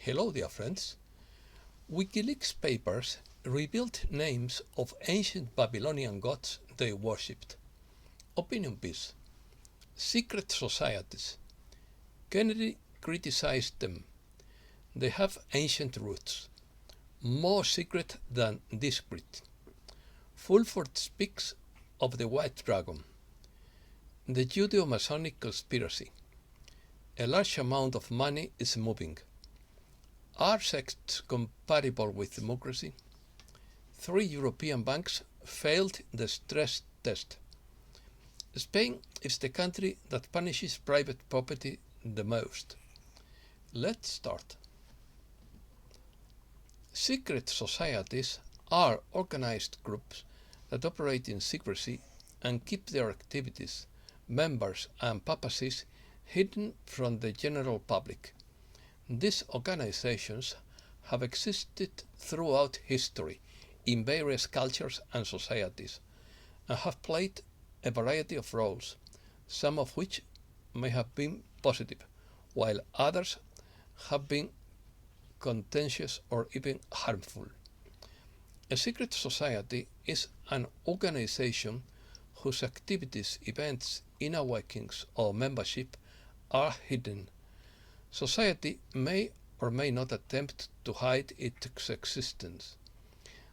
Hello, dear friends. WikiLeaks papers revealed names of ancient Babylonian gods they worshipped. Opinion piece. Secret societies. Kennedy criticized them. They have ancient roots, more secret than discreet. Fulford speaks of the White Dragon. The Judeo-Masonic conspiracy. A large amount of money is moving. Are sects compatible with democracy? 3 European banks failed the stress test. Spain is the country that punishes private property the most. Let's start. Secret societies are organized groups that operate in secrecy and keep their activities, members, and purposes hidden from the general public. These organizations have existed throughout history in various cultures and societies and have played a variety of roles, some of which may have been positive, while others have been contentious or even harmful. A secret society is an organization whose activities, events, inner workings, or membership are hidden. Society may or may not attempt to hide its existence.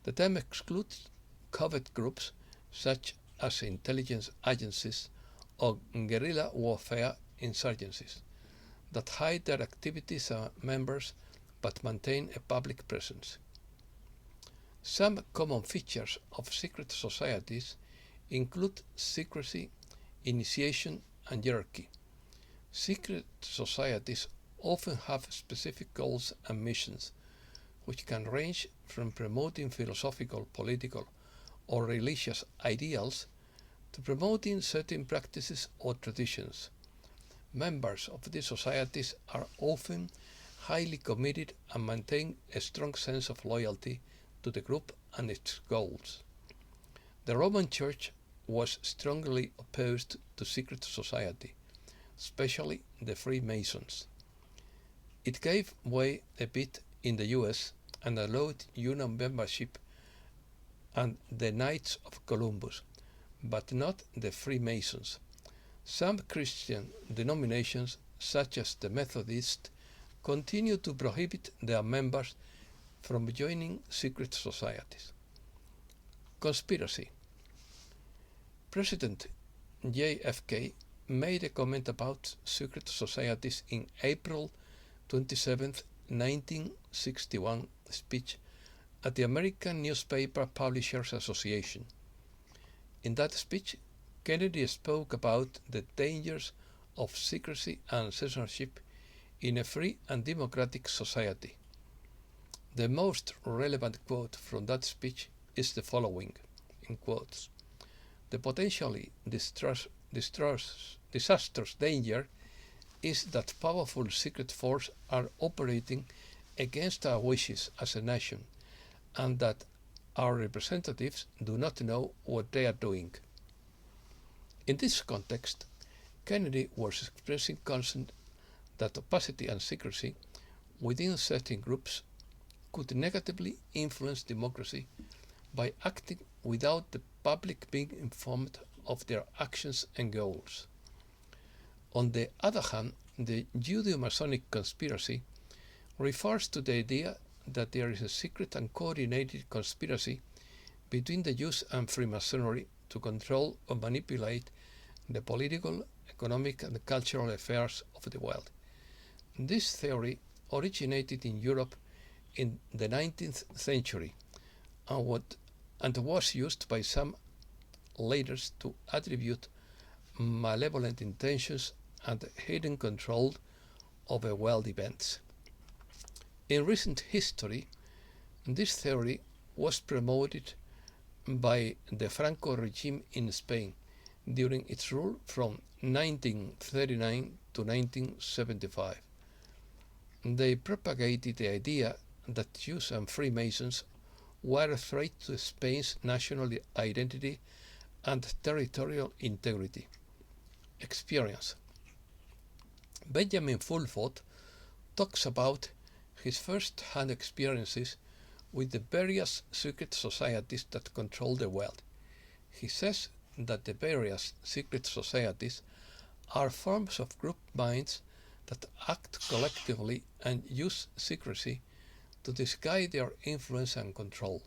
The term excludes covert groups such as intelligence agencies or guerrilla warfare insurgencies that hide their activities and members but maintain a public presence. Some common features of secret societies include secrecy, initiation, and hierarchy. Secret societies often have specific goals and missions, which can range from promoting philosophical, political, or religious ideals to promoting certain practices or traditions. Members of these societies are often highly committed and maintain a strong sense of loyalty to the group and its goals. The Roman Church was strongly opposed to secret society, especially the Freemasons. It gave way a bit in the US and allowed union membership and the Knights of Columbus, but not the Freemasons. Some Christian denominations, such as the Methodists, continue to prohibit their members from joining secret societies. Conspiracy. President JFK made a comment about secret societies in April 27, 1961 speech at the American Newspaper Publishers Association. In that speech, Kennedy spoke about the dangers of secrecy and censorship in a free and democratic society. The most relevant quote from that speech is the following, in quotes: "The potentially disastrous danger is that powerful secret forces are operating against our wishes as a nation, and that our representatives do not know what they are doing." In this context, Kennedy was expressing concern that opacity and secrecy within certain groups could negatively influence democracy by acting without the public being informed of their actions and goals. On the other hand, the Judeo-Masonic conspiracy refers to the idea that there is a secret and coordinated conspiracy between the Jews and Freemasonry to control or manipulate the political, economic, and cultural affairs of the world. This theory originated in Europe in the 19th century and was used by some leaders to attribute malevolent intentions and hidden control over world events. In recent history, this theory was promoted by the Franco regime in Spain during its rule from 1939 to 1975. They propagated the idea that Jews and Freemasons were a threat to Spain's national identity and territorial integrity. Experience. Benjamin Fulford talks about his first-hand experiences with the various secret societies that control the world. He says that the various secret societies are forms of group minds that act collectively and use secrecy to disguise their influence and control.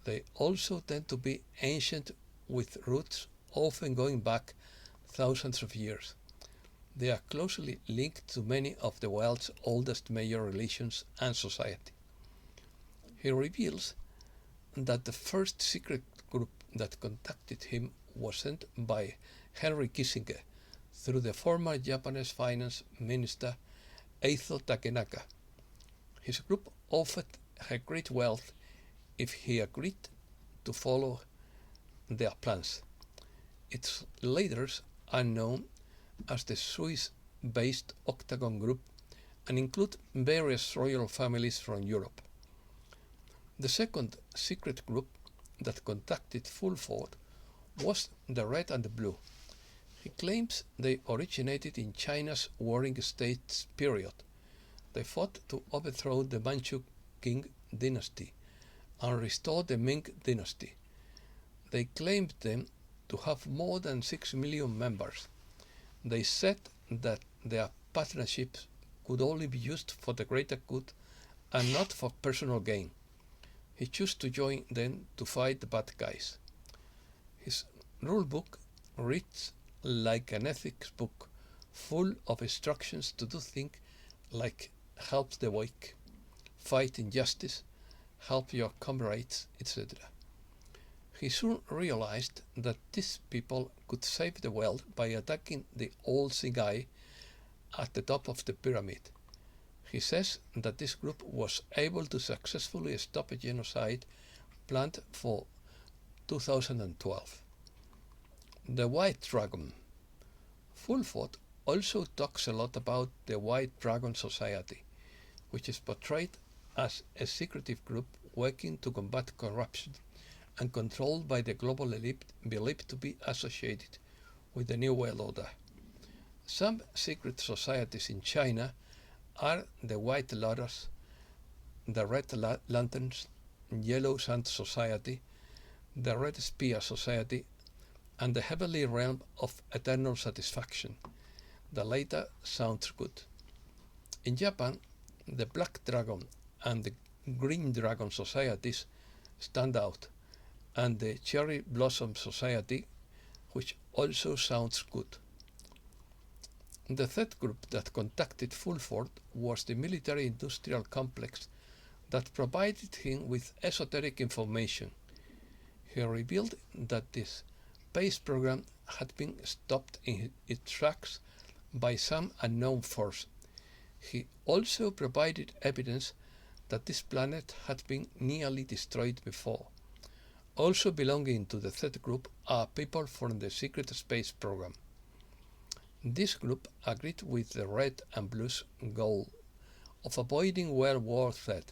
They also tend to be ancient with roots often going back thousands of years. They are closely linked to many of the world's oldest major religions and society. He reveals that the first secret group that contacted him was sent by Henry Kissinger through the former Japanese finance minister Eizo Takenaka. His group offered a great wealth if he agreed to follow their plans. Its leaders are known as the Swiss-based Octagon Group and include various royal families from Europe. The second secret group that contacted Fulford was the Red and the Blue. He claims they originated in China's Warring States period. They fought to overthrow the Manchu Qing dynasty and restore the Ming dynasty. They claimed them to have more than 6 million members. They said that their partnerships could only be used for the greater good and not for personal gain. He chose to join them to fight the bad guys. His rule book reads like an ethics book, full of instructions to do things like help the weak, fight injustice, help your comrades, etc. He soon realized that these people could save the world by attacking the old seeing eye at the top of the pyramid. He says that this group was able to successfully stop a genocide planned for 2012. The White Dragon. Fulford also talks a lot about the White Dragon Society, which is portrayed as a secretive group working to combat corruption and controlled by the global elite believed to be associated with the New World Order. Some secret societies in China are the White Lotus, the Red Lanterns, Yellow Sand Society, the Red Spear Society, and the Heavenly Realm of Eternal Satisfaction. The latter sounds good. In Japan, the Black Dragon and the Green Dragon Societies stand out, and the Cherry Blossom Society, which also sounds good. The third group that contacted Fulford was the military-industrial complex that provided him with esoteric information. He revealed that this space program had been stopped in its tracks by some unknown force. He also provided evidence that this planet had been nearly destroyed before. Also belonging to the third group are people from the secret space program. This group agreed with the Red and Blue's goal of avoiding World War III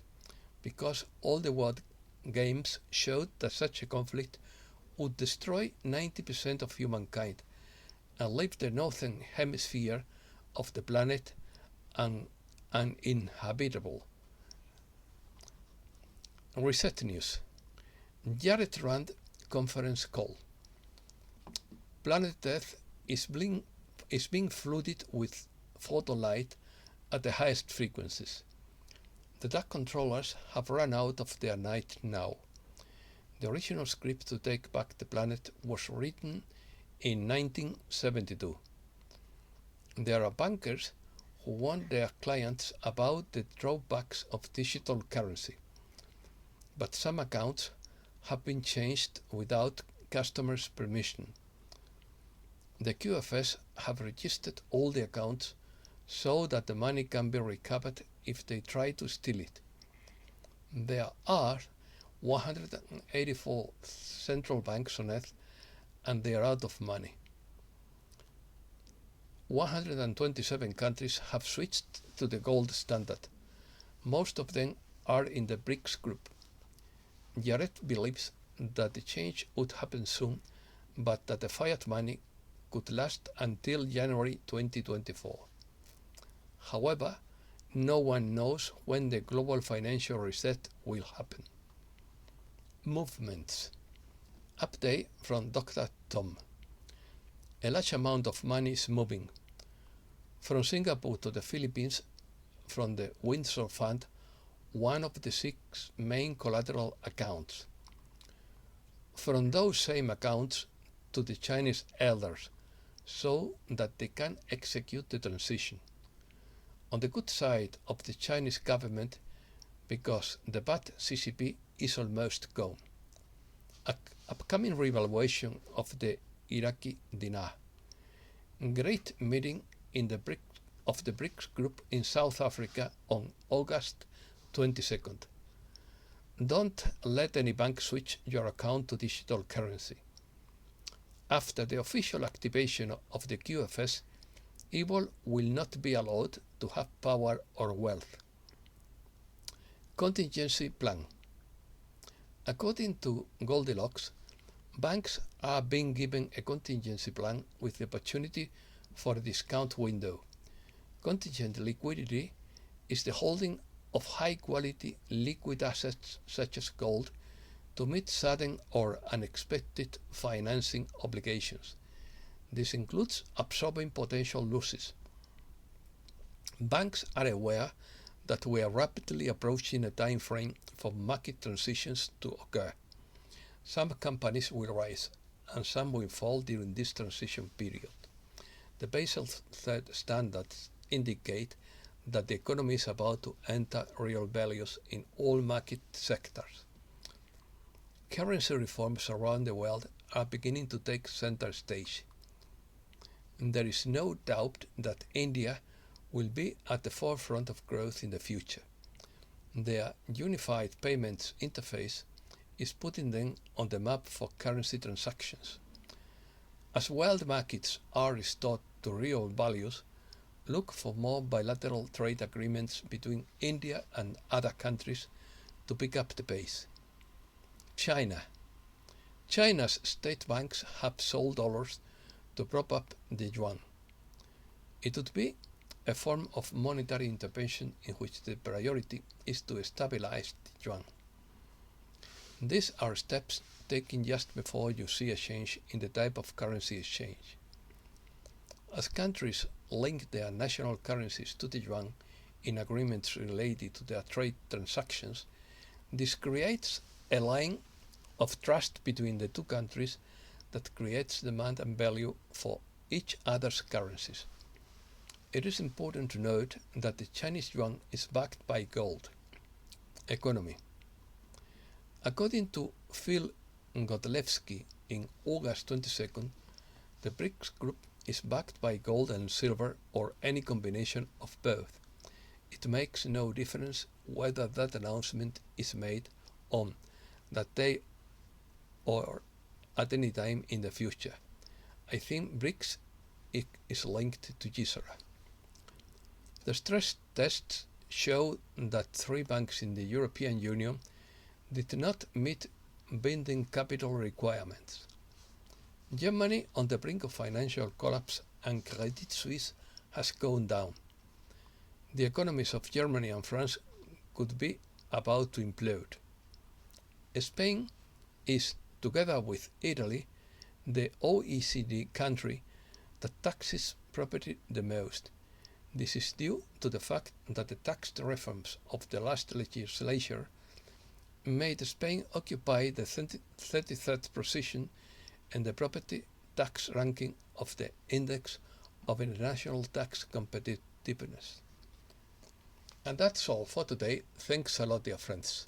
because all the world games showed that such a conflict would destroy 90% of humankind and leave the northern hemisphere of the planet uninhabitable. Reset News. Jared Rand conference call. Planet Earth is being flooded with photolight at the highest frequencies. The dark controllers have run out of their night now. The original script to take back the planet was written in 1972. There are bankers who warn their clients about the drawbacks of digital currency, but some accounts have been changed without customers' permission. The QFS have registered all the accounts so that the money can be recovered if they try to steal it. There are 184 central banks on Earth and they are out of money. 127 countries have switched to the gold standard. Most of them are in the BRICS group. Jared believes that the change would happen soon, but that the fiat money could last until January 2024. However, no one knows when the global financial reset will happen. Movements. Update from Dr. Tom. A large amount of money is moving from Singapore to the Philippines from the Windsor Fund, one of the 6 main collateral accounts. From those same accounts to the Chinese elders, so that they can execute the transition. On the good side of the Chinese government, because the bad CCP is almost gone. Upcoming revaluation of the Iraqi dinar. Great meeting in the BRICS group in South Africa on August 22nd. Don't let any bank switch your account to digital currency. After the official activation of the QFS, evil will not be allowed to have power or wealth. Contingency plan. According to Goldilocks, banks are being given a contingency plan with the opportunity for a discount window. Contingent liquidity is the holding of high-quality liquid assets such as gold to meet sudden or unexpected financing obligations. This includes absorbing potential losses. Banks are aware that we are rapidly approaching a time frame for market transitions to occur. Some companies will rise and some will fall during this transition period. The Basel III standards indicate that the economy is about to enter real values in all market sectors. Currency reforms around the world are beginning to take center stage. There is no doubt that India will be at the forefront of growth in the future. Their unified payments interface is putting them on the map for currency transactions. As world markets are restored to real values, look for more bilateral trade agreements between India and other countries to pick up the pace. China. China's state banks have sold dollars to prop up the yuan. It would be a form of monetary intervention in which the priority is to stabilize the yuan. These are steps taken just before you see a change in the type of currency exchange. As countries link their national currencies to the yuan in agreements related to their trade transactions, this creates a line of trust between the two countries that creates demand and value for each other's currencies. It is important to note that the Chinese yuan is backed by gold. Economy. According to Phil Godlewski in August 22nd, the BRICS group is backed by gold and silver or any combination of both. It makes no difference whether that announcement is made on that day or at any time in the future. I think BRICS is linked to Gisara. The stress tests show that 3 banks in the European Union did not meet binding capital requirements. Germany on the brink of financial collapse and Credit Suisse has gone down. The economies of Germany and France could be about to implode. Spain is, together with Italy, the OECD country that taxes property the most. This is due to the fact that the tax reforms of the last legislature made Spain occupy the 33rd position in the property tax ranking of the Index of International Tax Competitiveness. And that's all for today. Thanks a lot, dear friends.